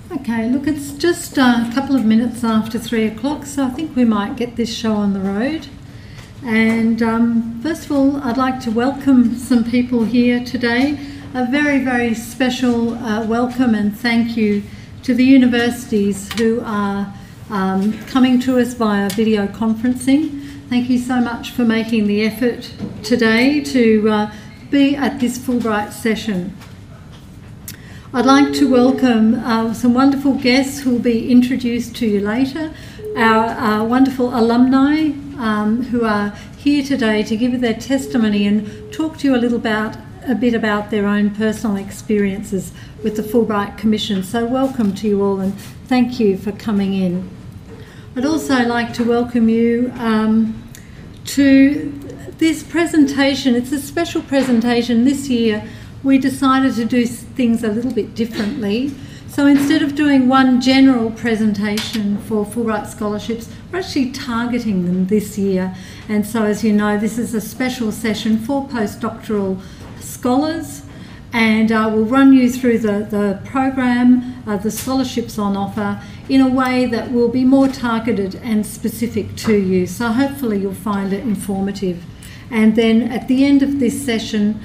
Okay, look, it's just a couple of minutes after 3 o'clock, so I think we might get this show on the road. And first of all, I'd like to welcome some people here today. A very, very special welcome and thank you to the universities who are coming to us via video conferencing. Thank you so much for making the effort today to be at this Fulbright session. I'd like to welcome some wonderful guests who will be introduced to you later, our wonderful alumni who are here today to give their testimony and talk to you a bit about their own personal experiences with the Fulbright Commission. So welcome to you all and thank you for coming in. I'd also like to welcome you to this presentation. It's a special presentation this year. We decided to do things a little bit differently. So instead of doing one general presentation for Fulbright scholarships, we're actually targeting them this year. And so as you know, this is a special session for postdoctoral scholars, and we'll run you through the program, the scholarships on offer, in a way that will be more targeted and specific to you. So hopefully you'll find it informative. And then at the end of this session,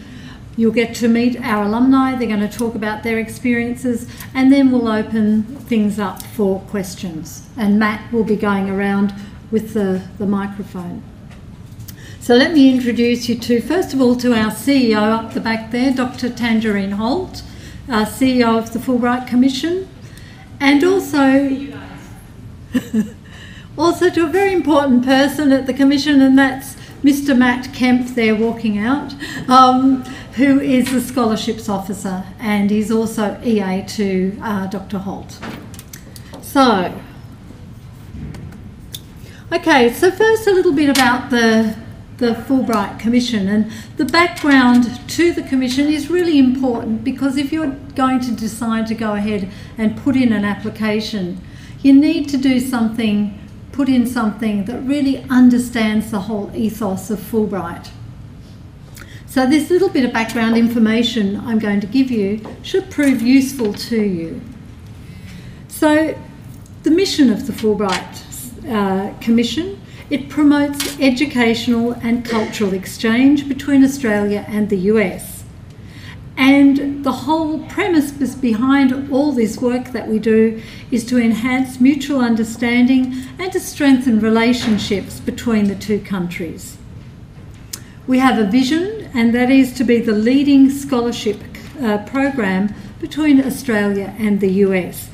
you'll get to meet our alumni. They're going to talk about their experiences, and then we'll open things up for questions. And Matt will be going around with the microphone. So let me introduce you to, first of all, to our CEO up the back there, Dr. Tangerine Holt, our CEO of the Fulbright Commission, and also to a very important person at the Commission, and that's Mr. Matt Kemp there walking out, who is the scholarships officer, and he's also EA to Dr. Holt. So, okay, so first a little bit about the Fulbright Commission, and the background to the Commission is really important, because if you're going to decide to go ahead and put in an application, you need to do something, put in something that really understands the whole ethos of Fulbright. So this little bit of background information I'm going to give you should prove useful to you. So the mission of the Fulbright Commission, it promotes educational and cultural exchange between Australia and the US. And the whole premise behind all this work that we do is to enhance mutual understanding and to strengthen relationships between the two countries. We have a vision, and that is to be the leading scholarship program between Australia and the US.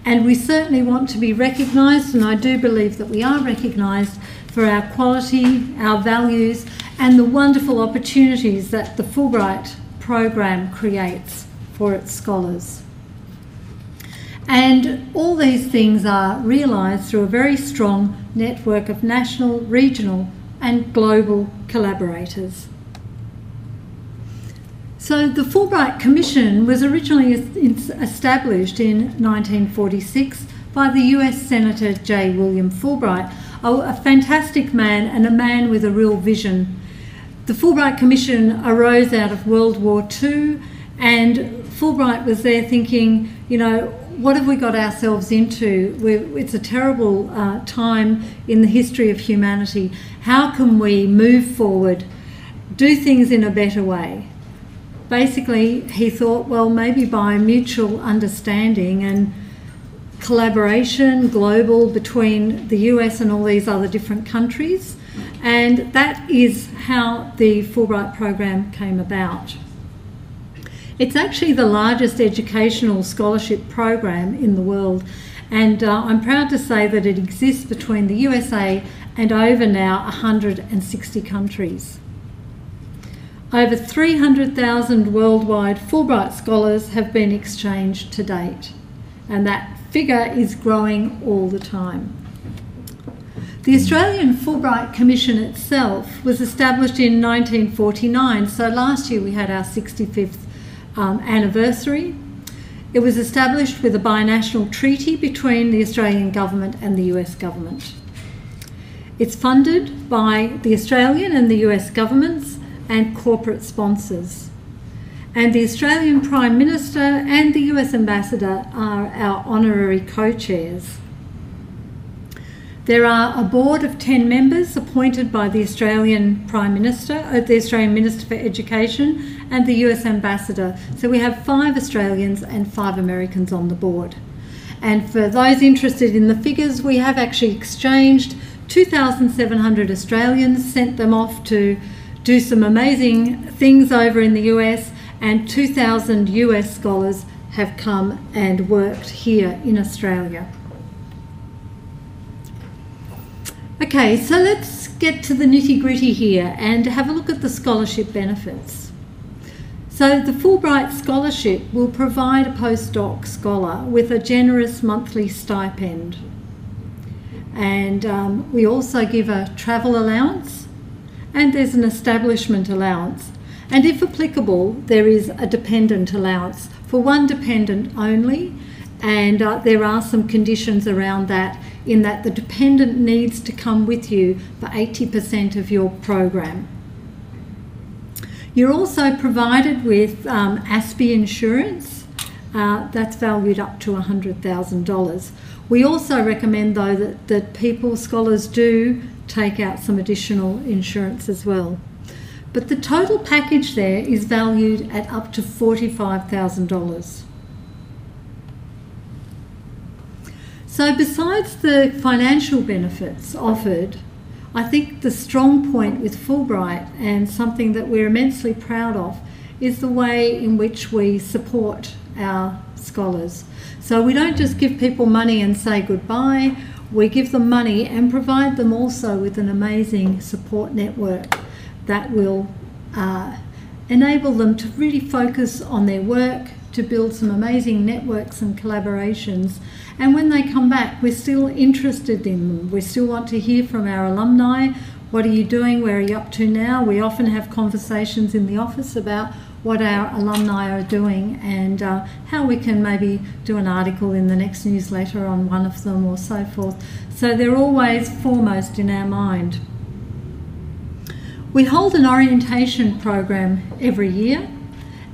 And we certainly want to be recognised, and I do believe that we are recognised for our quality, our values, and the wonderful opportunities that the Fulbright program creates for its scholars. And all these things are realised through a very strong network of national, regional and global collaborators. So the Fulbright Commission was originally established in 1946 by the US Senator J. William Fulbright, a fantastic man and a man with a real vision. The Fulbright Commission arose out of World War II, and Fulbright was there thinking, you know, what have we got ourselves into? It's a terrible time in the history of humanity. How can we move forward, do things in a better way? Basically, he thought, well, maybe by mutual understanding and collaboration, global, between the US and all these other different countries. And that is how the Fulbright program came about. It's actually the largest educational scholarship program in the world, and I'm proud to say that it exists between the USA and over now 160 countries. Over 300,000 worldwide Fulbright scholars have been exchanged to date, and that figure is growing all the time. The Australian Fulbright Commission itself was established in 1949, so last year we had our 65th anniversary. It was established with a binational treaty between the Australian government and the US government. It's funded by the Australian and the US governments and corporate sponsors. And the Australian Prime Minister and the US Ambassador are our honorary co-chairs. There are a board of 10 members appointed by the Australian Prime Minister, the Australian Minister for Education, and the US Ambassador. So we have 5 Australians and 5 Americans on the board. And for those interested in the figures, we have actually exchanged 2,700 Australians, sent them off to do some amazing things over in the US, and 2,000 US scholars have come and worked here in Australia. Okay, so let's get to the nitty-gritty here and have a look at the scholarship benefits. So the Fulbright Scholarship will provide a postdoc scholar with a generous monthly stipend. And we also give a travel allowance, and there's an establishment allowance. And if applicable, there is a dependent allowance for one dependent only, and there are some conditions around that, in that the dependent needs to come with you for 80% of your program. You're also provided with ASPE insurance. That's valued up to $100,000. We also recommend, though, that scholars do take out some additional insurance as well. But the total package there is valued at up to $45,000. So besides the financial benefits offered, I think the strong point with Fulbright, and something that we're immensely proud of, is the way in which we support our scholars. So we don't just give people money and say goodbye, we give them money and provide them also with an amazing support network that will enable them to really focus on their work, to build some amazing networks and collaborations. And when they come back, we're still interested in them. We still want to hear from our alumni. What are you doing? Where are you up to now? We often have conversations in the office about what our alumni are doing and how we can maybe do an article in the next newsletter on one of them or so forth. So they're always foremost in our mind. We hold an orientation program every year,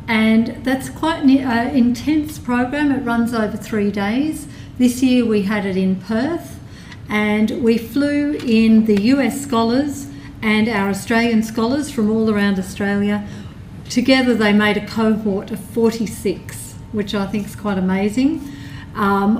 and that's quite an intense program. It runs over 3 days. This year we had it in Perth, and we flew in the US scholars and our Australian scholars from all around Australia. Together they made a cohort of 46, which I think is quite amazing.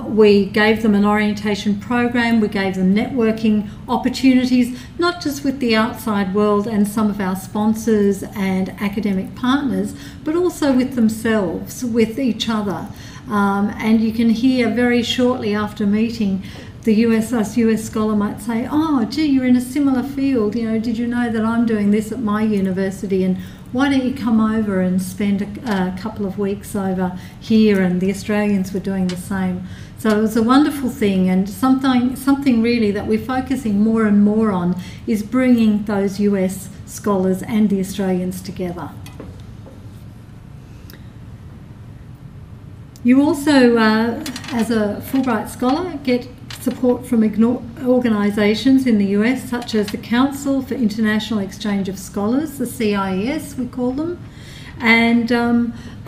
We gave them an orientation program, we gave them networking opportunities, not just with the outside world and some of our sponsors and academic partners, but also with themselves, with each other. And you can hear very shortly after meeting, the US scholar might say, oh, gee, you're in a similar field, you know, did you know that I'm doing this at my university, and why don't you come over and spend a couple of weeks over here? And the Australians were doing the same. So it was a wonderful thing, and something really that we're focusing more and more on is bringing those US scholars and the Australians together. You also, as a Fulbright scholar, get support from organisations in the US, such as the Council for International Exchange of Scholars, the CIES we call them, and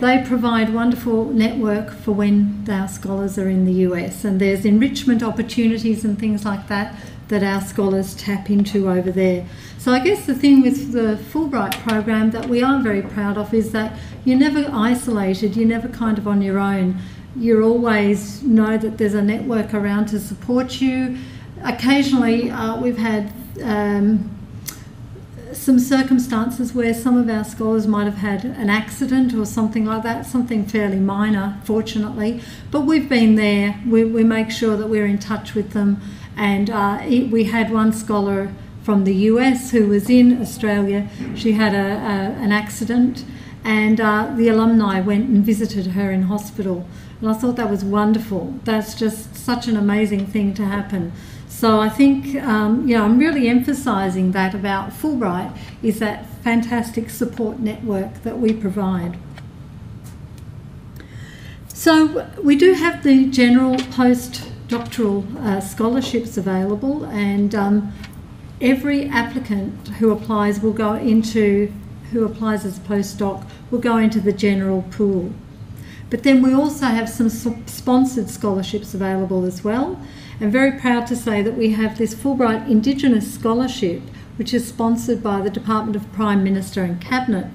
they provide wonderful network for when our scholars are in the US, and there's enrichment opportunities and things like that that our scholars tap into over there. So I guess the thing with the Fulbright program that we are very proud of is that you're never isolated, you're never kind of on your own. You always know that there's a network around to support you. Occasionally we've had some circumstances where some of our scholars might have had an accident or something like that, something fairly minor, fortunately, but we've been there. We make sure that we're in touch with them, and we had one scholar from the US who was in Australia. She had an accident, and the alumni went and visited her in hospital. And I thought that was wonderful. That's just such an amazing thing to happen. So I think, I'm really emphasising that about Fulbright, is that fantastic support network that we provide. So we do have the general postdoctoral scholarships available, and every applicant who applies will go into who applies as a postdoc will go into the general pool. But then we also have some sponsored scholarships available as well. I'm very proud to say that we have this Fulbright Indigenous Scholarship, which is sponsored by the Department of Prime Minister and Cabinet.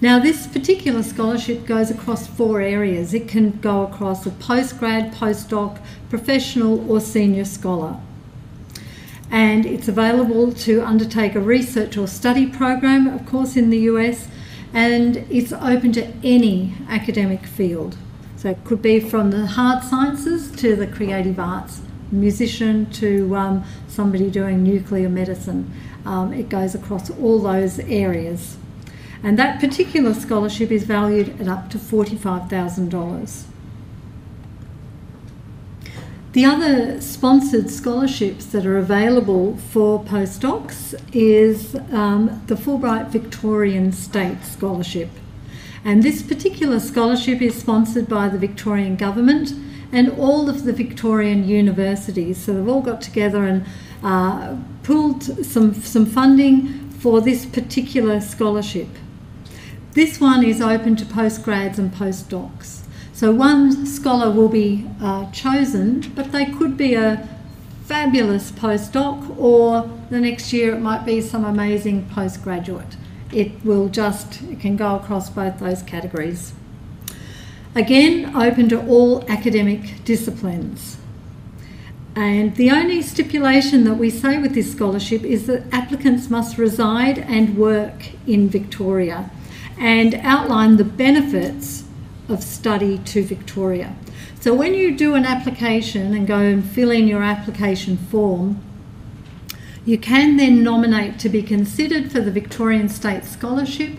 Now, this particular scholarship goes across 4 areas. It can go across a postgrad, postdoc, professional or senior scholar. And it's available to undertake a research or study program, of course, in the US, and it's open to any academic field. So it could be from the hard sciences to the creative arts, musician to somebody doing nuclear medicine. It goes across all those areas. And that particular scholarship is valued at up to $45,000. The other sponsored scholarships that are available for postdocs is the Fulbright Victorian State Scholarship. And this particular scholarship is sponsored by the Victorian Government and all of the Victorian universities. So they've all got together and pooled some funding for this particular scholarship. This one is open to postgrads and postdocs. So one scholar will be chosen, but they could be a fabulous postdoc, or the next year it might be some amazing postgraduate. It can go across both those categories. Again, open to all academic disciplines. And the only stipulation that we say with this scholarship is that applicants must reside and work in Victoria and outline the benefits of study to Victoria. So when you do an application and go and fill in your application form, you can then nominate to be considered for the Victorian State Scholarship,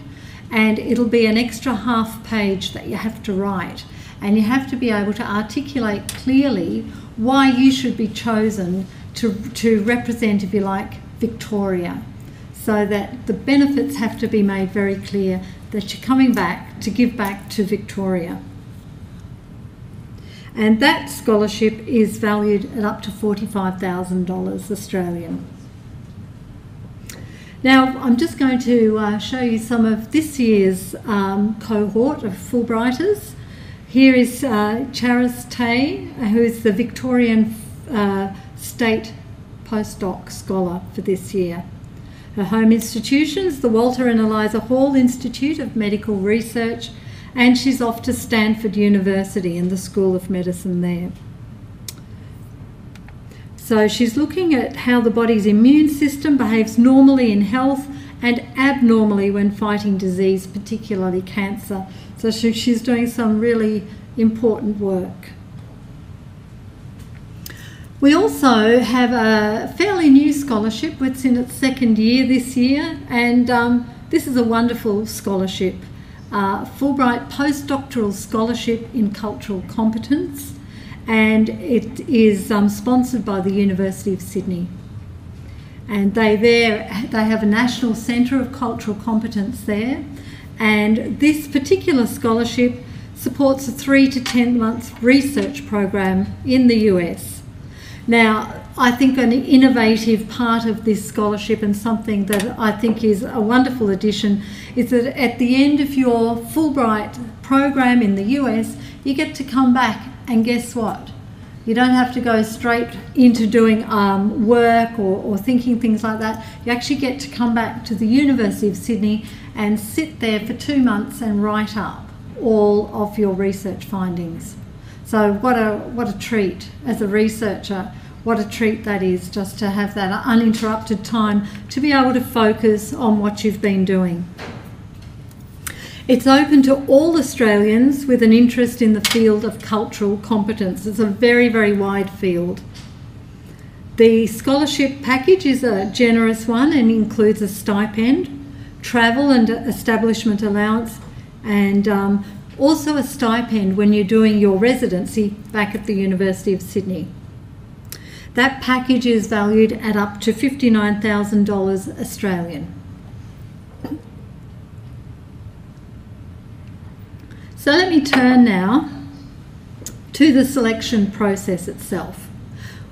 and it'll be an extra half page that you have to write, and you have to be able to articulate clearly why you should be chosen to represent, if you like, Victoria, so that the benefits have to be made very clear that you're coming back to give back to Victoria. And that scholarship is valued at up to $45,000 Australian. Now, I'm just going to show you some of this year's cohort of Fulbrighters. Here is Charis Tay, who is the Victorian State Postdoc Scholar for this year. Her home institutions, the Walter and Eliza Hall Institute of Medical Research, and she's off to Stanford University in the School of Medicine there. So she's looking at how the body's immune system behaves normally in health and abnormally when fighting disease, particularly cancer. So she's doing some really important work. We also have a fairly new scholarship. It's in its 2nd year this year, and this is a wonderful scholarship. Fulbright Postdoctoral Scholarship in Cultural Competence, and it is sponsored by the University of Sydney. And they have a National Centre of Cultural Competence there, and this particular scholarship supports a 3 to 10 month research program in the US. Now, I think an innovative part of this scholarship, and something that I think is a wonderful addition, is that at the end of your Fulbright program in the US, you get to come back, and guess what? You don't have to go straight into doing work or thinking things like that. You actually get to come back to the University of Sydney and sit there for 2 months and write up all of your research findings. So what a treat as a researcher. What a treat that is, just to have that uninterrupted time to be able to focus on what you've been doing. It's open to all Australians with an interest in the field of cultural competence. It's a very, very wide field. The scholarship package is a generous one and includes a stipend, travel and establishment allowance, and also a stipend when you're doing your residency back at the University of Sydney. That package is valued at up to $59,000 Australian. So let me turn now to the selection process itself.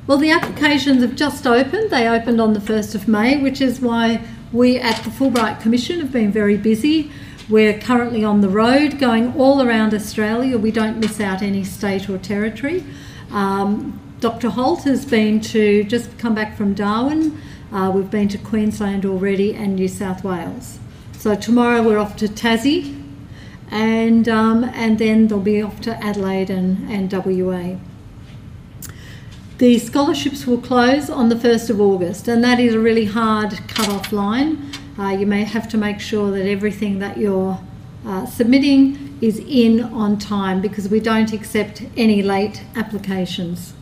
Well, the applications have just opened. They opened on the 1st of May, which is why We at the Fulbright Commission have been very busy. We're currently on the road going all around Australia. We don't miss out any state or territory. Dr. Holt has been to, just come back from Darwin. We've been to Queensland already and New South Wales. So tomorrow we're off to Tassie, and then they'll be off to Adelaide and WA. The scholarships will close on the 1st of August, and that is a really hard cut-off line. You may have to make sure that everything that you're submitting is in on time, because we don't accept any late applications.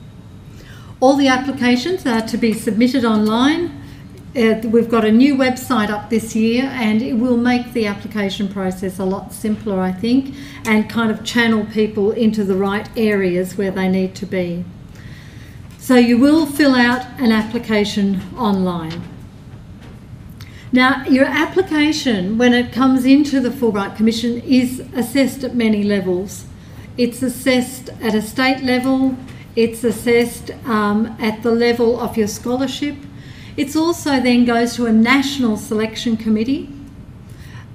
All the applications are to be submitted online. We've got a new website up this year, and it will make the application process a lot simpler, I think, and kind of channel people into the right areas where they need to be. So you will fill out an application online. Now, your application, when it comes into the Fulbright Commission, is assessed at many levels. It's assessed at a state level, it's assessed at the level of your scholarship. It also then goes to a national selection committee.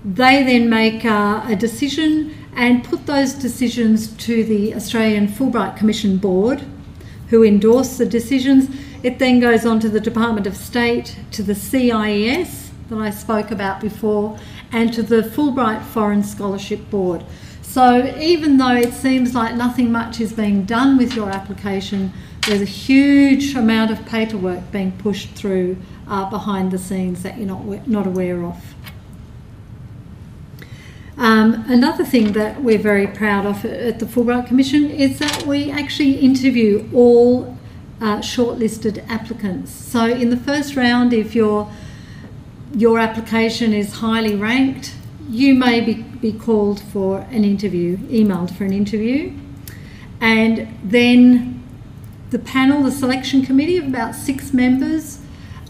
They then make a decision and put those decisions to the Australian Fulbright Commission Board, who endorse the decisions. It then goes on to the Department of State, to the CIES that I spoke about before, and to the Fulbright Foreign Scholarship Board. So even though it seems like nothing much is being done with your application, there's a huge amount of paperwork being pushed through behind the scenes that you're not aware of. Another thing that we're very proud of at the Fulbright Commission is that we actually interview all shortlisted applicants. So in the first round, if your application is highly ranked, you may be called for an interview, emailed for an interview, and then the panel, the selection committee of about 6 members,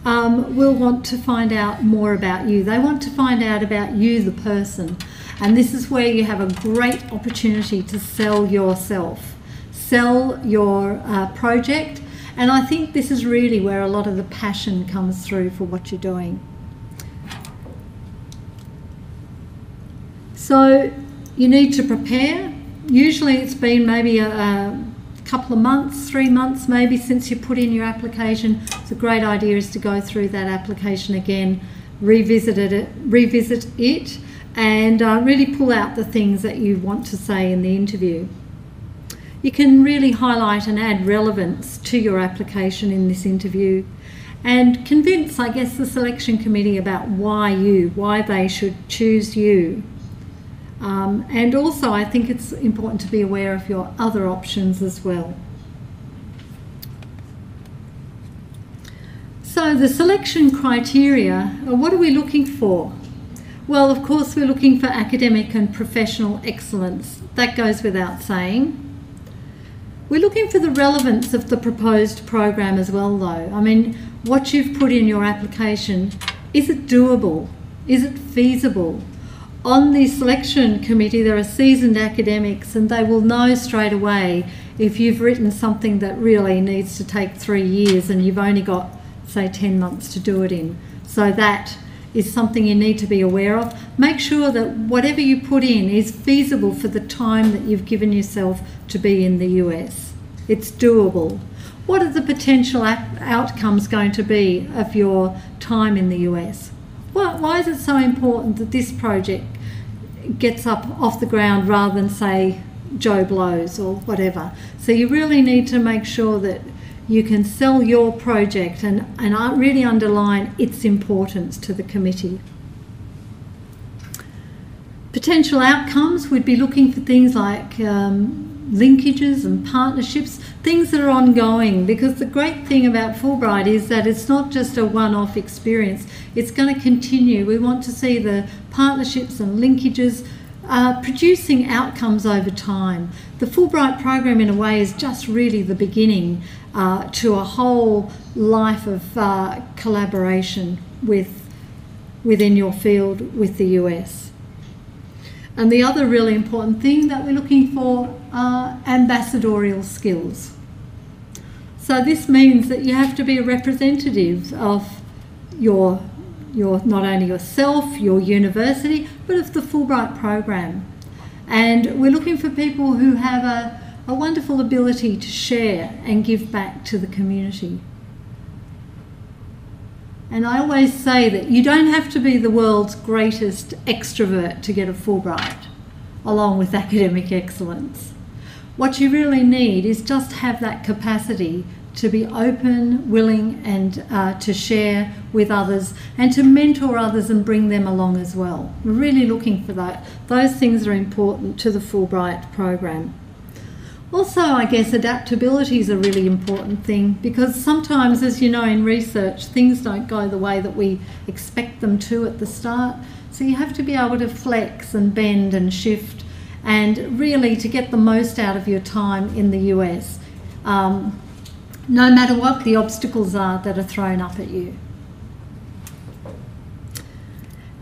will want to find out more about you. They want to find out about you, the person. And this is where you have a great opportunity to sell yourself, sell your project. And I think this is really where a lot of the passion comes through for what you're doing. So you need to prepare. Usually it's been maybe a couple of months, 3 months maybe, since you put in your application. It's a great idea is to go through that application again, revisit it, and really pull out the things that you want to say in the interview. You can really highlight and add relevance to your application in this interview, and convince, I guess, the selection committee about why they should choose you. And also I think it's important to be aware of your other options as well. So the selection criteria, what are we looking for? Well, of course, we're looking for academic and professional excellence. That goes without saying. We're looking for the relevance of the proposed program as well, though. I mean, what you've put in your application, is it doable? Is it feasible? On the selection committee, there are seasoned academics, and they will know straight away if you've written something that really needs to take 3 years and you've only got, say, 10 months to do it in. So that is something you need to be aware of. Make sure that whatever you put in is feasible for the time that you've given yourself to be in the US. It's doable. What are the potential outcomes going to be of your time in the US? Why is it so important that this project gets up off the ground rather than, say, Joe Blows or whatever? So you really need to make sure that you can sell your project and really underline its importance to the committee. Potential outcomes would be looking for things like linkages and partnerships, things that are ongoing, because the great thing about Fulbright is that it's not just a one-off experience, it's going to continue. We want to see the partnerships and linkages producing outcomes over time. The Fulbright program in a way is just really the beginning to a whole life of collaboration within your field with the US. And the other really important thing that we're looking for are ambassadorial skills. So this means that you have to be a representative of your not only yourself, your university, but of the Fulbright program. And we're looking for people who have a wonderful ability to share and give back to the community. And I always say that you don't have to be the world's greatest extrovert to get a Fulbright, along with academic excellence. What you really need is just have that capacity to be open, willing, and to share with others and to mentor others and bring them along as well. We're really looking for that. Those things are important to the Fulbright program. Also, I guess adaptability is a really important thing, because sometimes, as you know, in research, things don't go the way that we expect them to at the start. So you have to be able to flex and bend and shift, and really to get the most out of your time in the US, no matter what the obstacles are that are thrown up at you.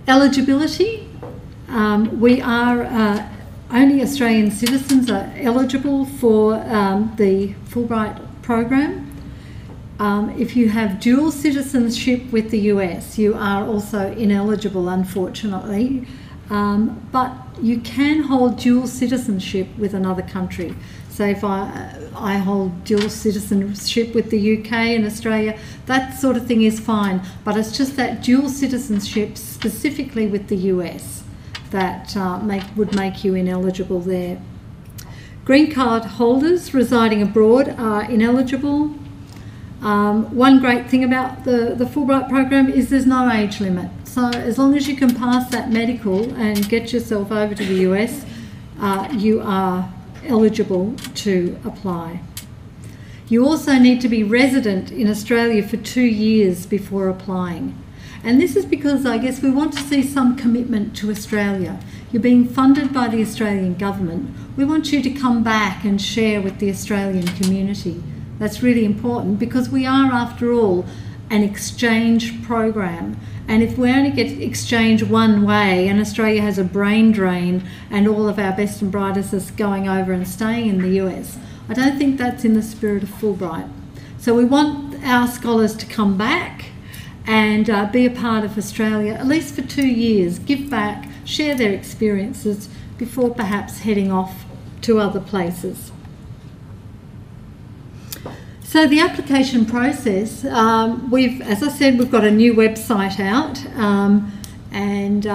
Eligibility. We are only Australian citizens are eligible for the Fulbright program. If you have dual citizenship with the US, you are also ineligible, unfortunately. But you can hold dual citizenship with another country. So if I hold dual citizenship with the UK and Australia, that sort of thing is fine. But it's just that dual citizenship specifically with the US that would make you ineligible there. Green card holders residing abroad are ineligible. One great thing about the Fulbright program is there's no age limit. So as long as you can pass that medical and get yourself over to the US, you are eligible to apply. You also need to be resident in Australia for 2 years before applying. And this is because I guess we want to see some commitment to Australia. You're being funded by the Australian government. We want you to come back and share with the Australian community. That's really important, because we are, after all, an exchange program. And if we only get exchange one way and Australia has a brain drain and all of our best and brightest is going over and staying in the US, I don't think that's in the spirit of Fulbright. So we want our scholars to come back and be a part of Australia, at least for 2 years, give back, share their experiences before perhaps heading off to other places. So the application process, as I said, we've got a new website out, and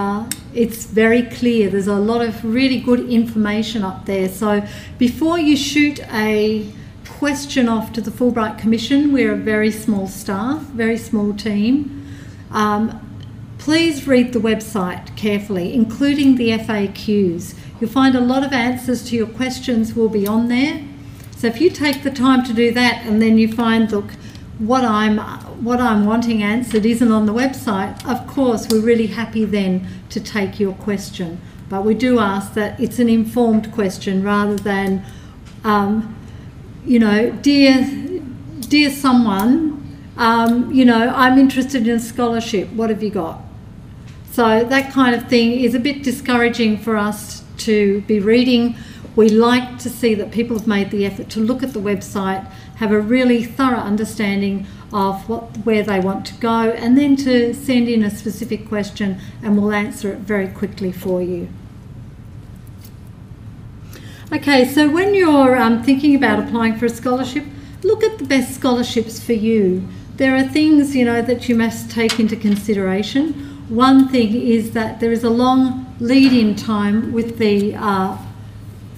it's very clear. There's a lot of really good information up there. So before you shoot a question off to the Fulbright Commission, we're a very small staff, very small team. Please read the website carefully, including the FAQs. You'll find a lot of answers to your questions will be on there. So if you take the time to do that, and then you find, look, what I'm wanting answered isn't on the website, of course we're really happy then to take your question. But we do ask that it's an informed question rather than, you know, dear someone, you know, I'm interested in a scholarship, what have you got? So that kind of thing is a bit discouraging for us to be reading. We like to see that people have made the effort to look at the website, have a really thorough understanding of where they want to go, and then to send in a specific question and we'll answer it very quickly for you. Okay, so when you're thinking about applying for a scholarship, look at the best scholarships for you. There are things, you know, that you must take into consideration. One thing is that there is a long lead-in time with the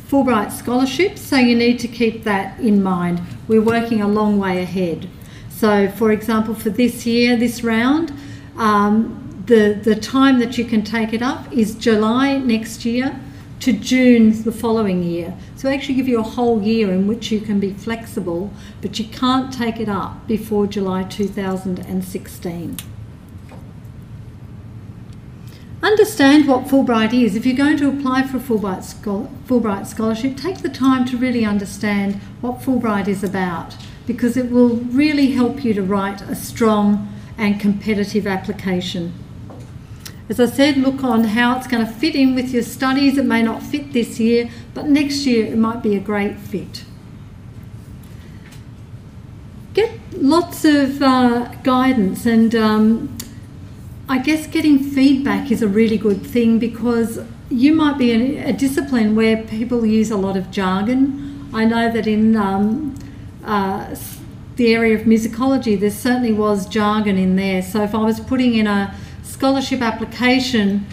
Fulbright scholarships, so you need to keep that in mind. We're working a long way ahead. So, for example, for this year, this round, the time that you can take it up is July next year to June the following year. So actually give you a whole year in which you can be flexible, but you can't take it up before July 2016. Understand what Fulbright is. If you're going to apply for a Fulbright scholarship, take the time to really understand what Fulbright is about, because it will really help you to write a strong and competitive application. As I said, look on how it's going to fit in with your studies. It may not fit this year, but next year it might be a great fit. Get lots of guidance, and I guess getting feedback is a really good thing, because you might be in a discipline where people use a lot of jargon. I know that in the area of musicology, there certainly was jargon in there. So if I was putting in a scholarship application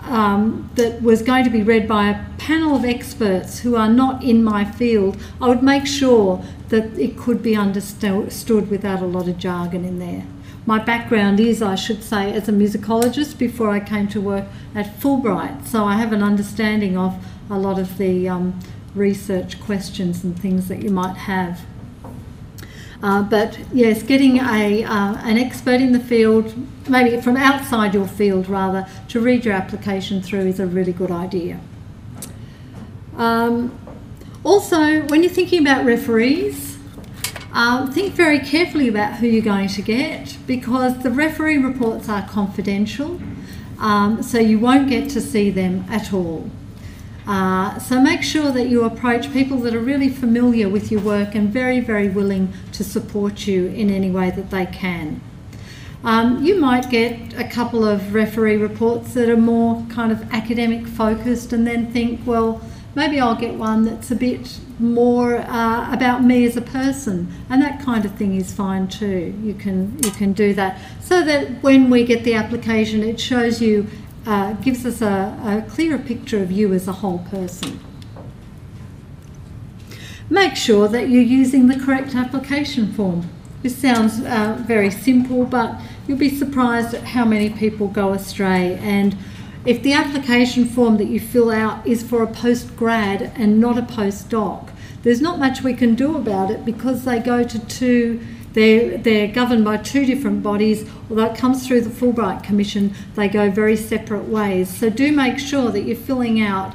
that was going to be read by a panel of experts who are not in my field, I would make sure that it could be understood without a lot of jargon in there. My background is, I should say, as a musicologist before I came to work at Fulbright, so I have an understanding of a lot of the research questions and things that you might have. But yes, getting an expert in the field, maybe from outside your field rather, to read your application through is a really good idea. Also, when you're thinking about referees, think very carefully about who you're going to get, because the referee reports are confidential, so you won't get to see them at all. So make sure that you approach people that are really familiar with your work and very, very willing to support you in any way that they can. You might get a couple of referee reports that are more kind of academic focused, and then think, well, maybe I'll get one that's a bit more about me as a person, and that kind of thing is fine too. You can do that, so that when we get the application, it shows you, gives us a clearer picture of you as a whole person. Make sure that you're using the correct application form. This sounds very simple, but you'll be surprised at how many people go astray. And if the application form that you fill out is for a postgrad and not a postdoc, there's not much we can do about it, because they go to they're governed by two different bodies. Although it comes through the Fulbright Commission, they go very separate ways. So do make sure that you're filling out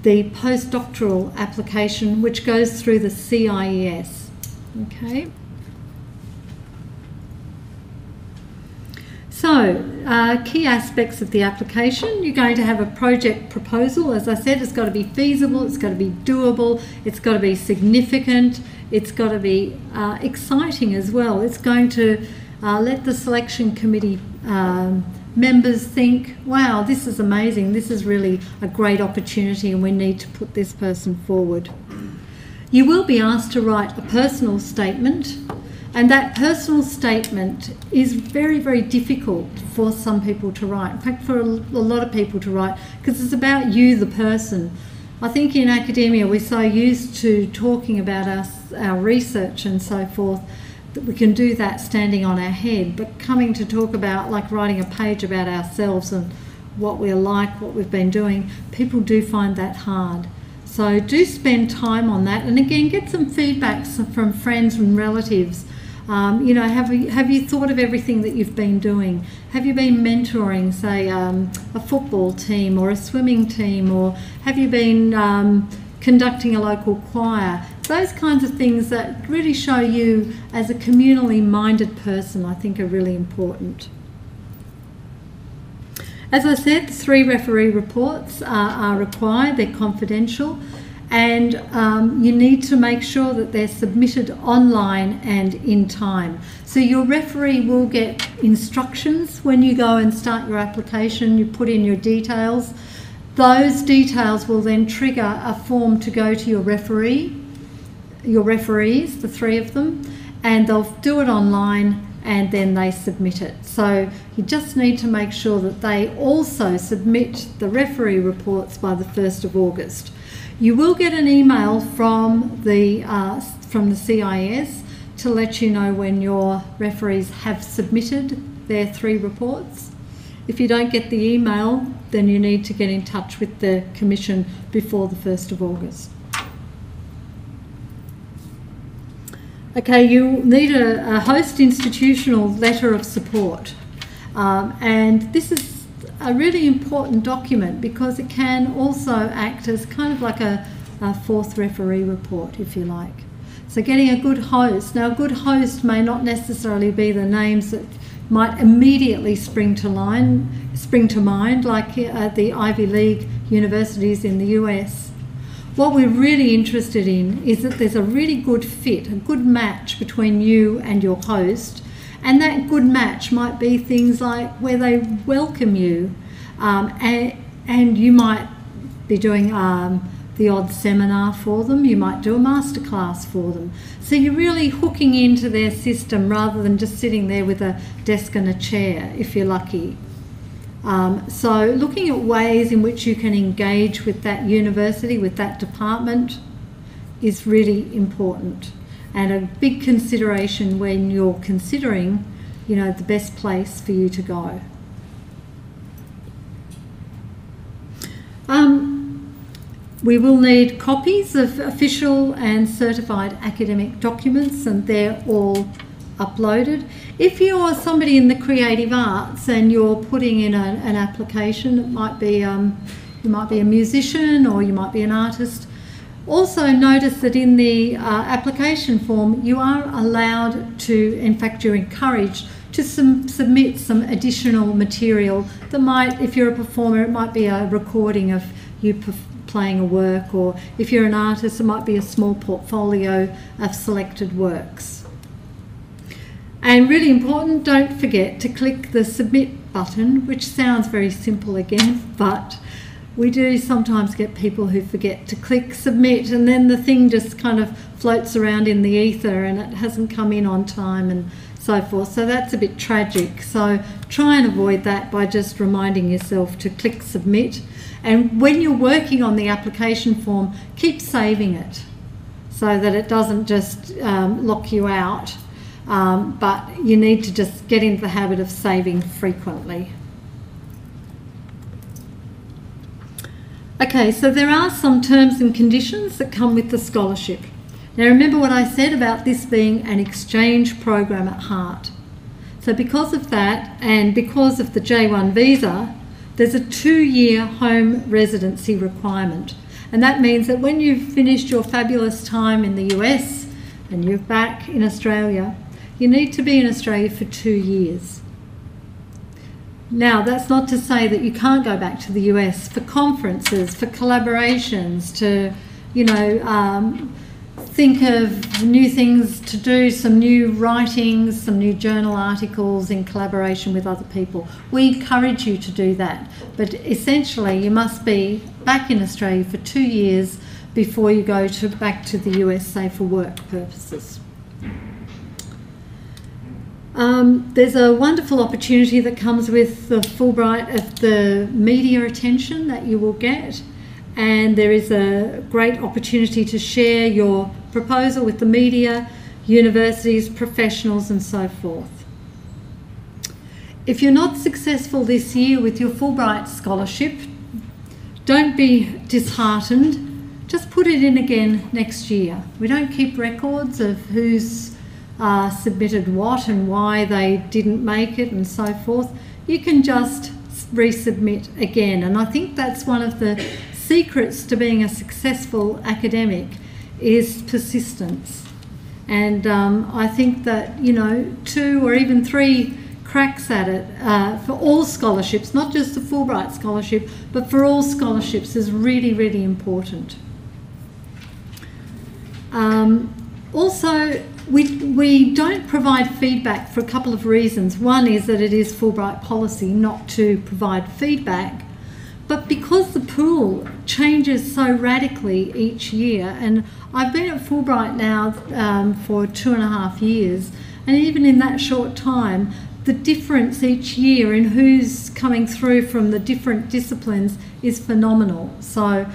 the postdoctoral application, which goes through the CIES. Okay. So, key aspects of the application. You're going to have a project proposal. As I said, it's got to be feasible, it's got to be doable, it's got to be significant, it's got to be exciting as well. It's going to let the selection committee members think, wow, this is amazing, this is really a great opportunity and we need to put this person forward. You will be asked to write a personal statement. And that personal statement is very, very difficult for some people to write. In fact, for a lot of people to write, because it's about you, the person. I think in academia we're so used to talking about our research and so forth that we can do that standing on our head. But coming to talk about, like, writing a page about ourselves and what we're like, what we've been doing, people do find that hard. So do spend time on that. And again, get some feedback from friends and relatives. You know, have you thought of everything that you've been doing? Have you been mentoring, say, a football team or a swimming team, or have you been conducting a local choir? Those kinds of things that really show you as a communally minded person, I think, are really important. As I said, 3 referee reports are required. They're confidential. And you need to make sure that they're submitted online and in time. So your referee will get instructions when you go and start your application. You put in your details. Those details will then trigger a form to go to your referees, the 3 of them, and they'll do it online and then they submit it. So you just need to make sure that they also submit the referee reports by the 1st of August. You will get an email from the CIS to let you know when your referees have submitted their 3 reports. If you don't get the email, then you need to get in touch with the Commission before the 1st of August. Okay, you need a host institutional letter of support. And this is a really important document because it can also act as kind of like a 4th referee report, if you like. So getting a good host. Now, a good host may not necessarily be the names that might immediately spring to mind, like the Ivy League universities in the US. What we're really interested in is that there's a really good fit, a good match between you and your host, And that good match might be things like where they welcome you, and you might be doing the odd seminar for them, you might do a masterclass for them. So you're really hooking into their system rather than just sitting there with a desk and a chair, if you're lucky. So looking at ways in which you can engage with that university, with that department, is really important, and a big consideration when you're considering, you know, the best place for you to go. We will need copies of official and certified academic documents, and they're all uploaded. If you're somebody in the creative arts and you're putting in an application, it might be you might be a musician or you might be an artist. Also notice that in the application form you are allowed to, in fact you're encouraged to submit some additional material that might, if you're a performer, it might be a recording of you playing a work, or if you're an artist it might be a small portfolio of selected works. And really important, don't forget to click the submit button, which sounds very simple again, but we do sometimes get people who forget to click submit, and then the thing just kind of floats around in the ether and it hasn't come in on time and so forth. So that's a bit tragic. So try and avoid that by just reminding yourself to click submit. And when you're working on the application form, keep saving it so that it doesn't just lock you out. But you need to just get into the habit of saving frequently. Okay, so there are some terms and conditions that come with the scholarship. Now remember what I said about this being an exchange program at heart. So because of that, and because of the J1 visa, there's a 2-year home residency requirement. And that means that when you've finished your fabulous time in the US and you're back in Australia, you need to be in Australia for 2 years. Now, that's not to say that you can't go back to the US for conferences, for collaborations, to, you know, think of new things to do, some new writings, some new journal articles in collaboration with other people. We encourage you to do that. But essentially, you must be back in Australia for 2 years before you go back to the US, say, for work purposes. There's a wonderful opportunity that comes with the Fulbright of the media attention that you will get, and there is a great opportunity to share your proposal with the media, universities, professionals and so forth. If you're not successful this year with your Fulbright scholarship, don't be disheartened, just put it in again next year. We don't keep records of who's submitted what and why they didn't make it and so forth. You can just resubmit again, and I think that's one of the secrets to being a successful academic is persistence. And I think that, you know, 2 or even 3 cracks at it for all scholarships, not just the Fulbright scholarship, but for all scholarships is really, really important. Also, we don't provide feedback for a couple of reasons. One is that it is Fulbright policy not to provide feedback, but because the pool changes so radically each year, and I've been at Fulbright now for 2.5 years, and even in that short time, the difference each year in who's coming through from the different disciplines is phenomenal. So,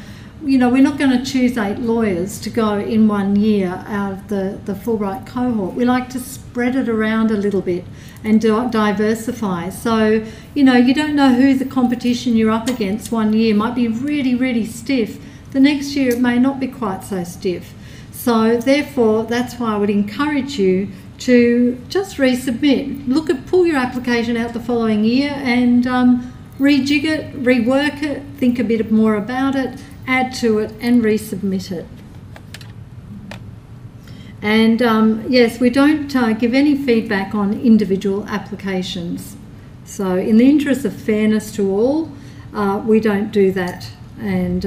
you know, we're not going to choose 8 lawyers to go in 1 year out of the Fulbright cohort. We like to spread it around a little bit and diversify. So, you know, you don't know who the competition you're up against 1 year might be really, really stiff. The next year it may not be quite so stiff. So therefore, that's why I would encourage you to just resubmit. Pull your application out the following year and rejig it, rework it, think a bit more about it, add to it and resubmit it. And yes, we don't give any feedback on individual applications. So in the interest of fairness to all, we don't do that, and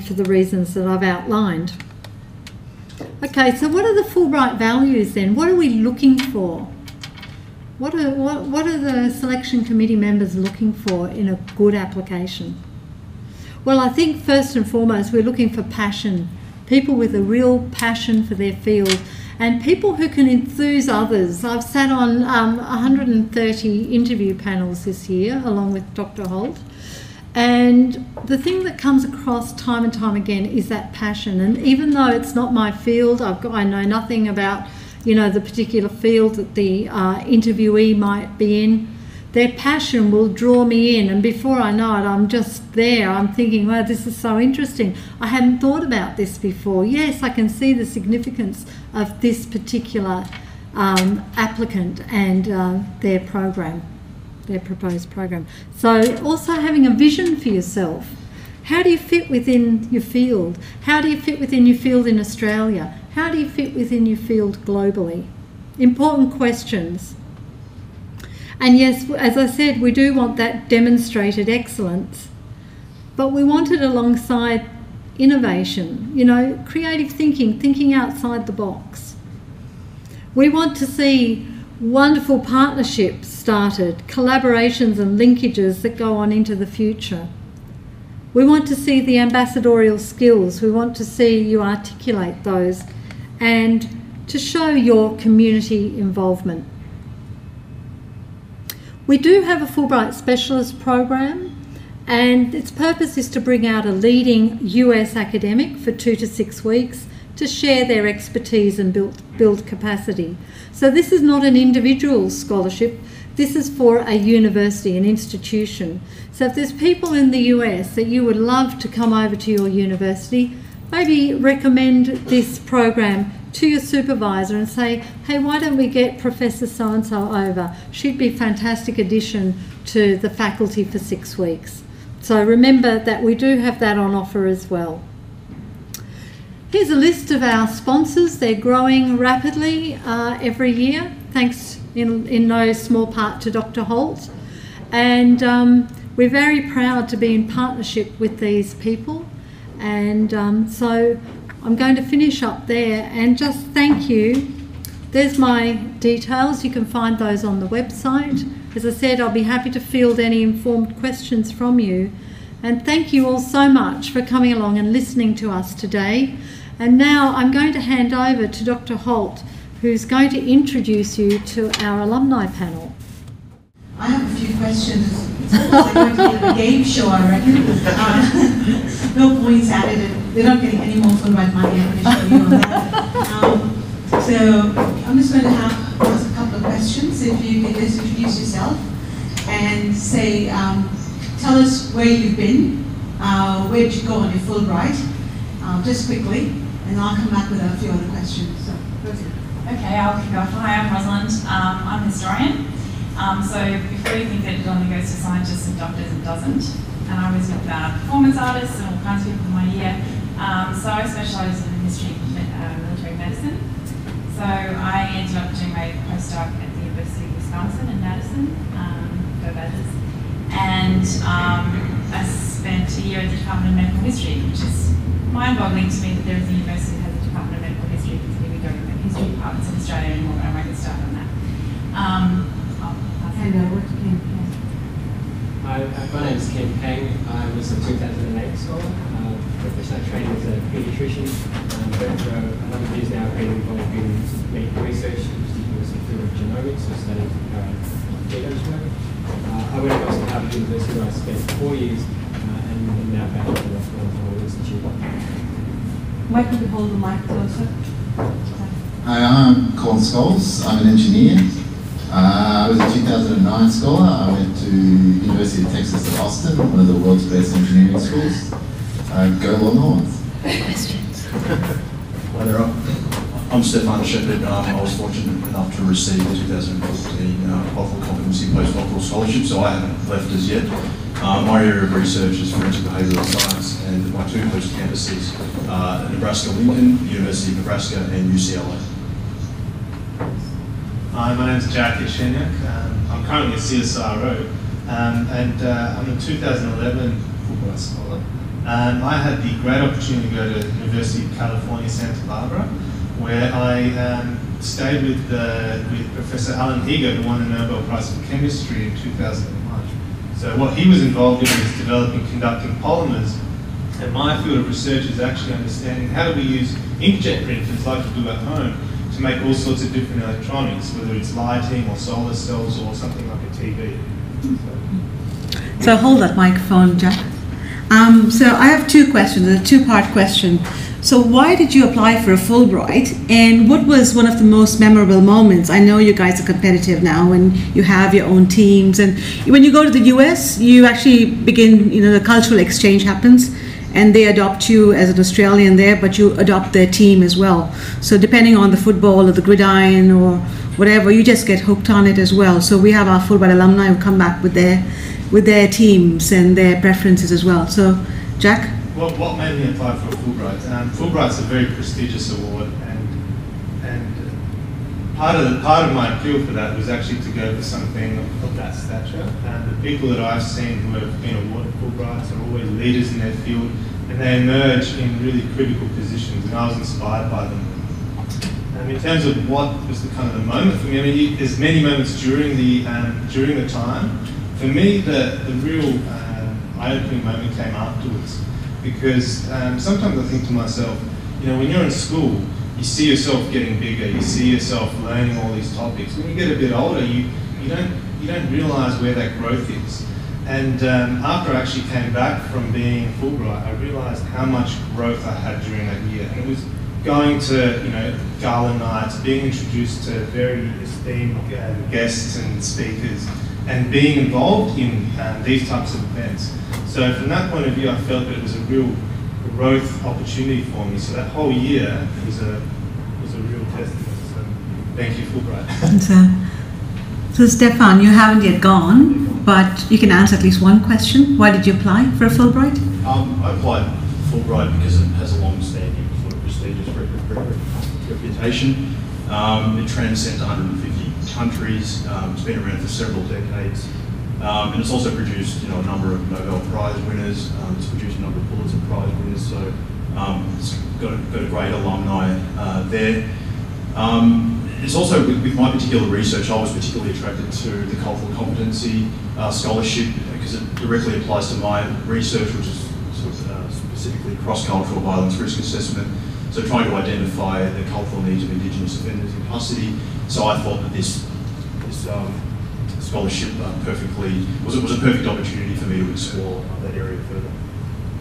for the reasons that I've outlined. Okay, so what are the Fulbright values then? What are we looking for? What are the selection committee members looking for in a good application? Well, I think first and foremost we're looking for passion, people with a real passion for their field, and people who can enthuse others. I've sat on 130 interview panels this year along with Dr. Holt, and the thing that comes across time and time again is that passion. And even though it's not my field, I know nothing about the particular field that the interviewee might be in, their passion will draw me in, and before I know it, I'm just there. I'm thinking, wow, this is so interesting. I hadn't thought about this before. Yes, I can see the significance of this particular applicant and their program, their proposed program. So also having a vision for yourself. How do you fit within your field? How do you fit within your field in Australia? How do you fit within your field globally? Important questions. And yes, as I said, we do want that demonstrated excellence, but we want it alongside innovation, creative thinking, thinking outside the box. We want to see wonderful partnerships started, collaborations and linkages that go on into the future. We want to see the ambassadorial skills. We want to see you articulate those and to show your community involvement. We do have a Fulbright Specialist program, and its purpose is to bring out a leading US academic for 2 to 6 weeks to share their expertise and build capacity. So this is not an individual scholarship, this is for a university, an institution. So if there's people in the US that you would love to come over to your university, maybe recommend this program to your supervisor and say, hey, why don't we get Professor so-and-so over? She'd be a fantastic addition to the faculty for 6 weeks. So remember that we do have that on offer as well. Here's a list of our sponsors. They're growing rapidly every year, thanks in no small part to Dr. Holt. And we're very proud to be in partnership with these people. And so I'm going to finish up there and just thank you. There's my details. You can find those on the website. As I said, I'll be happy to field any informed questions from you. And thank you all so much for coming along and listening to us today. And now I'm going to hand over to Dr. Holt, who's going to introduce you to our alumni panel. I have a few questions. It's almost like going to a game show, I reckon. No points added, and they're not getting any more Fulbright money, I'm going to show you on that. So I'm just going to ask a couple of questions. If you can just introduce yourself and say, tell us where you've been, where did you go on your Fulbright, just quickly, and I'll come back with a few other questions. So, okay, I'll kick off. Hi, I'm Rosalind. I'm a historian. So before you think that it only goes to scientists and doctors, it doesn't. And I was with performance artists and all kinds of people in my year. So I specialise in history of military medicine. So I ended up doing my postdoc at the University of Wisconsin in Madison, go Badgers. And I spent a year at the Department of Medical History, which is mind-boggling to me that there is a university that has a Department of Medical History, because we don't have history departments in Australia anymore, but I won't get started on that. And over to Ken Pang. Hi, my name is Ken Pang. I was a 2008 scholar, professional training as a paediatrician. But for a number of years now, I've been involved in medical research, particularly in the field of genomics, or studying genome genomics. I went across to Harvard University where I spent 4 years and now back at the Postdoctoral Institute. Why could you hold the mic closer? Hi, I'm Colin Scholes. I'm an engineer. I was a 2009 scholar. I went to University of Texas at Austin, one of the world's best engineering schools. Go Longhorns. Questions? Hi there, I'm Stefan Shepherd. I was fortunate enough to receive the 2014 Qualified Competency Postdoctoral Scholarship, so I haven't left as yet. My area of research is forensic behavioural science, and my two host campuses are Nebraska-Lincoln, University of Nebraska, and UCLA. Hi, my name is Jack Yashenyak. I'm currently a CSIRO, and I'm a 2011 Fulbright scholar. I had the great opportunity to go to the University of California, Santa Barbara, where I stayed with Professor Alan Heger, who won the Nobel Prize for Chemistry in 2001. So what he was involved in was developing conducting polymers, and my field of research is actually understanding how do we use inkjet printers like we do at home to make all sorts of different electronics, whether it's lighting or solar cells or something like a TV. So hold that microphone, Jack. So I have two questions, a two-part question. So why did you apply for a Fulbright, and what was one of the most memorable moments? I know you guys are competitive now and you have your own teams, and when you go to the US, you actually begin, the cultural exchange happens and they adopt you as an Australian there, but you adopt their team as well. So depending on the football or the gridiron or whatever, you just get hooked on it as well. So we have our Fulbright alumni who come back with their teams and their preferences as well. So, Jack? Well, what made me apply for a Fulbright? Fulbright's a very prestigious award, and part of my appeal for that was actually to go for something of that stature. And the people that I've seen who have been awarded Fulbrights are always leaders in their field, and they emerge in really critical positions, and I was inspired by them. In terms of what was the kind of the moment for me, I mean, there's many moments during the time. For me, the real eye-opening moment came afterwards, because sometimes I think to myself, when you're in school, you see yourself getting bigger, you see yourself learning all these topics. When you get a bit older, you don't realise where that growth is. And after I actually came back from being Fulbright, I realised how much growth I had during that year, and it was going to gala nights, being introduced to very esteemed guests and speakers, and being involved in these types of events. So from that point of view, I felt that it was a real growth opportunity for me. So that whole year was a real testament. So thank you, Fulbright. So Stefan, you haven't yet gone, but you can answer at least one question. Why did you apply for a Fulbright? I applied for Fulbright because it has a long-standing sort of prestigious reputation. It transcends 150 countries. It's been around for several decades. And it's also produced, a number of Nobel Prize winners. It's produced a number of Pulitzer Prize winners. So it's got a great alumni there. It's also, with my particular research, I was particularly attracted to the cultural competency scholarship because it directly applies to my research, which is sort of, specifically cross-cultural violence risk assessment. So trying to identify the cultural needs of Indigenous offenders in custody. So I thought that this scholarship was a perfect opportunity for me to explore that area further.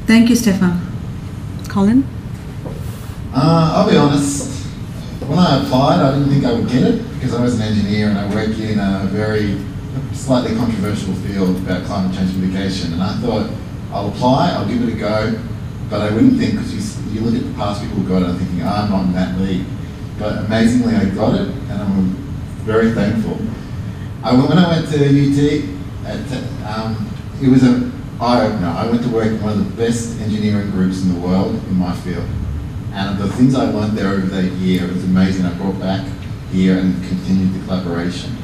Thank you, Stefan. Colin? I'll be honest, when I applied, I didn't think I would get it because I was an engineer and I work in a very slightly controversial field about climate change mitigation, and I thought, I'll apply, I'll give it a go, but I wouldn't think, because you look at the past people who got it, I'm thinking, I'm not in that league. But amazingly, I got it, and I'm very thankful. When I went to UT, it was an eye-opener. I went to work in one of the best engineering groups in the world in my field. And the things I learned there over that year, it was amazing. I brought back here and continued the collaboration.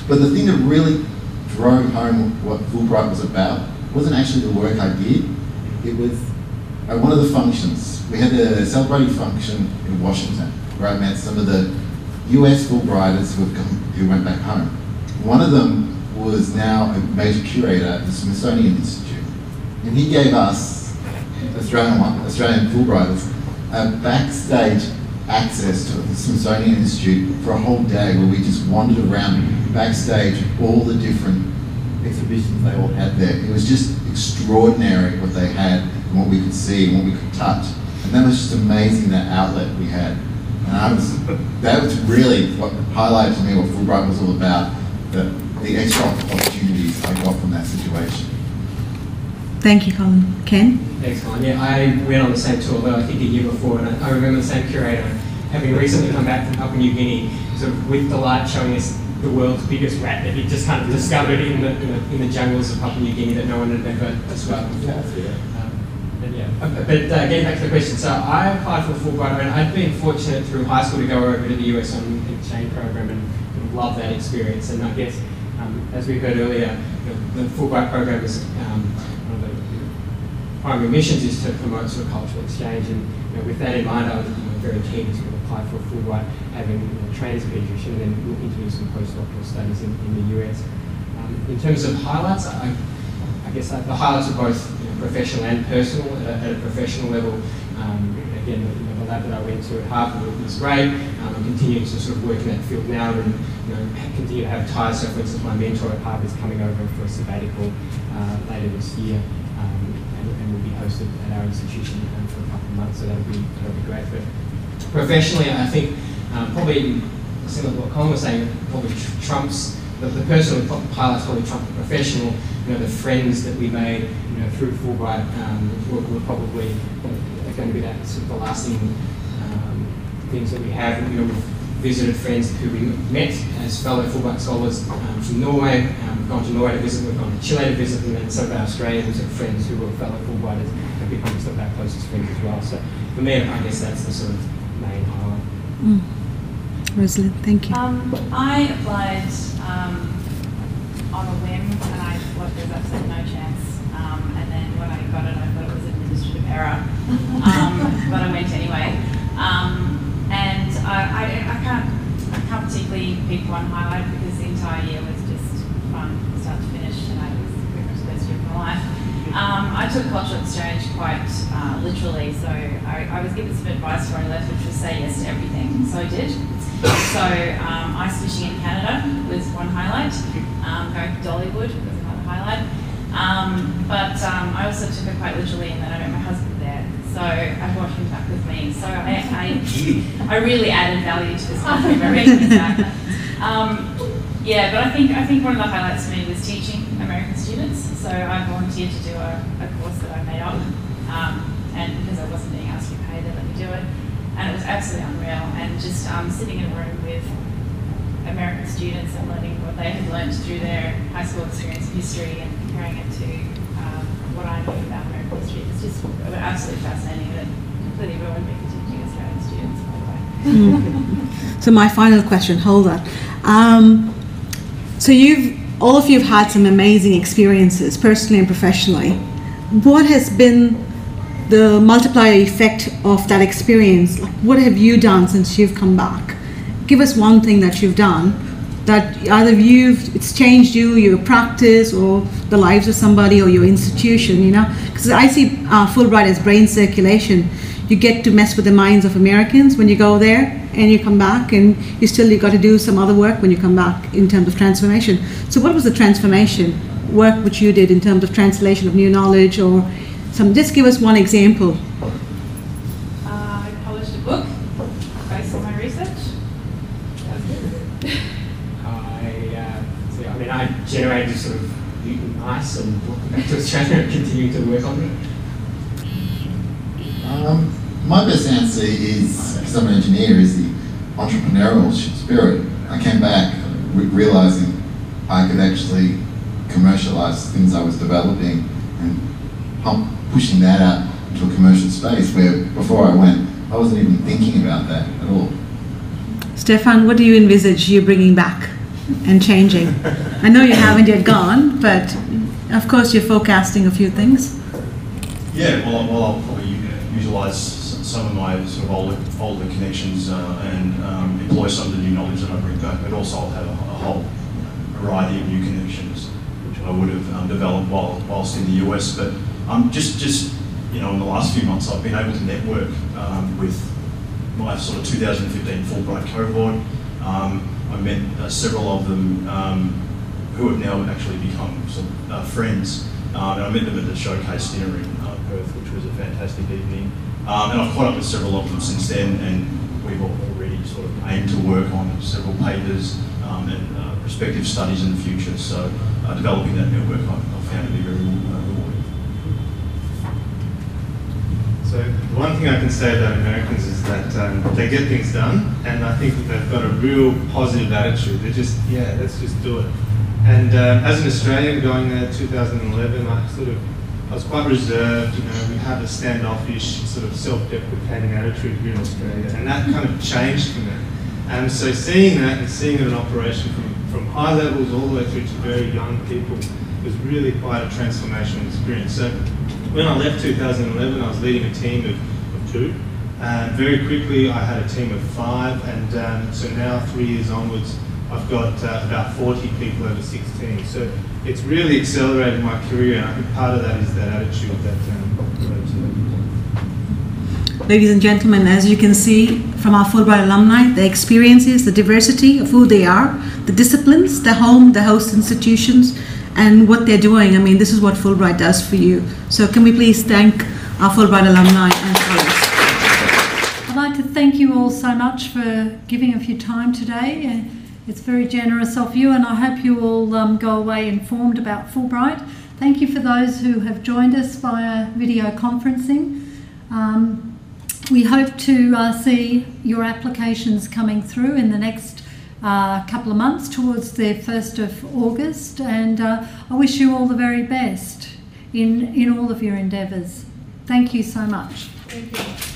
But the thing that really drove home what Fulbright was about wasn't actually the work I did. It was one of the functions. We had a celebrating function in Washington where I met some of the US Fulbrighters who went back home. One of them was now a major curator at the Smithsonian Institute. And he gave us, Australian Fulbrighters, a backstage access to the Smithsonian Institute for a whole day where we just wandered around backstage all the different exhibitions they all had there. It was just extraordinary what they had and what we could see and what we could touch. And that was just amazing, that outlet we had. And that was really what highlighted to me what Fulbright was all about, the extra opportunities I got from that situation. Thank you, Colin. Ken? Thanks, Colin. Yeah, I went on the same tour, though I think a year before, and I remember the same curator having recently come back from Papua New Guinea, sort of with delight showing us the world's biggest rat that he'd just kind of discovered in the jungles of Papua New Guinea that no one had ever described before. But getting back to the question, so I applied for Fulbright, and I'd been fortunate through high school to go over to the US on an exchange program and love that experience. And I guess, as we heard earlier, the Fulbright program is one of the primary missions is to promote sort of cultural exchange, and with that in mind, I was very keen to sort of apply for a Fulbright, having trained as a pediatrician, and then looking to do some postdoctoral studies in the US. In terms of highlights, I guess the highlights are both professional and personal. At a professional level, again, the lab that I went to at Harvard was great. I'm continuing to sort of work in that field now, and continue to have ties. So, for instance, my mentor at Harvard is coming over for a sabbatical later this year, and will be hosted at our institution for a couple of months. So that'll be great. But professionally, I think probably similar to what Colin was saying, probably trumps. The personal highlights probably trump the professional. The friends that we made, through Fulbright were probably going to be that sort of the lasting things that we have. We've visited friends who we met as fellow Fulbright scholars from Norway. We've gone to Norway to visit them, we've gone to Chile to visit them, and some of our Australian friends who were fellow Fulbrighters have become some of our closest friends as well. So for me, I guess that's the sort of main highlight. Rosalind, thank you. I applied on a whim, and I thought there was absolutely no chance. And then when I got it, I thought it was an administrative error, but I went anyway. And I can't particularly pick one highlight because the entire year was just fun, start to finish, and it was pretty much the best year of my life. I took cultural exchange quite literally, so I was given some advice before I left, which was say yes to everything, so I did. So ice fishing in Canada was one highlight, going to Dollywood was another highlight, but I also took it quite literally in that I met my husband there, so I brought him back with me, so I really added value to this country by bringing him back. Yeah, but I think one of the highlights for me was teaching American students, so I volunteered to do a course that I made up, and because I wasn't being asked to be paid, they let me do it. And it was absolutely unreal, and just sitting in a room with American students and learning what they had learned through their high school experience of history and comparing it to what I knew about American history. It's just absolutely fascinating, and it completely ruined me for teaching Australian students, by the way. So my final question, hold that. So all of you have had some amazing experiences, personally and professionally. What has been the multiplier effect of that experience? Like, what have you done since you've come back? Give us one thing that you've done that either it's changed you, your practice, or the lives of somebody, or your institution, Because I see Fulbright as brain circulation. You get to mess with the minds of Americans when you go there, and you come back, and you've got to do some other work when you come back in terms of transformation. So what was the transformation work which you did in terms of translation of new knowledge, or just give us one example. I published a book based on my research. I generated sort of mutant ice and brought back to Australia and continuing to work on it. My best answer is, because I'm an engineer, is the entrepreneurial spirit. I came back realizing I could actually commercialize things I was developing and pushing that out into a commercial space, where before I went, I wasn't even thinking about that at all. Stefan, what do you envisage you bringing back and changing? I know you haven't yet gone, but of course you're forecasting a few things. Yeah, well I'll probably utilise some of my sort of older connections and employ some of the new knowledge that I bring back, but also I'll have a whole variety of new connections which I would have developed whilst in the US. But just in the last few months I've been able to network with my sort of 2015 Fulbright cohort. I met several of them who have now actually become sort of friends, and I met them at the showcase dinner in Perth, which was a fantastic evening. And I've caught up with several of them since then, and we've already sort of aimed to work on several papers and prospective studies in the future. So developing that network I've found to be very rewarding. So the one thing I can say about Americans is that they get things done, and I think that they've got a real positive attitude. They're just, yeah, let's just do it. And as an Australian going there in 2011, I was quite reserved. We had a standoffish, sort of self-deprecating attitude here in Australia, and that kind of changed for me. And so seeing that and seeing it in operation from high levels all the way through to very young people was really quite a transformational experience. So when I left 2011, I was leading a team of two, Very quickly, I had a team of 5, and so now 3 years onwards, I've got about 40 people over 16. So it's really accelerated my career, and I think part of that is that attitude that Ladies and gentlemen, as you can see from our Fulbright alumni, the experiences, the diversity of who they are, the disciplines, the home, the host institutions, and what they're doing. I mean, this is what Fulbright does for you. So can we please thank our Fulbright alumni and scholars. I'd like to thank you all so much for giving of your time today. It's very generous of you, and I hope you all go away informed about Fulbright. Thank you for those who have joined us via video conferencing. We hope to see your applications coming through in the next couple of months towards the 1st of August, and I wish you all the very best in all of your endeavours. Thank you so much. Thank you.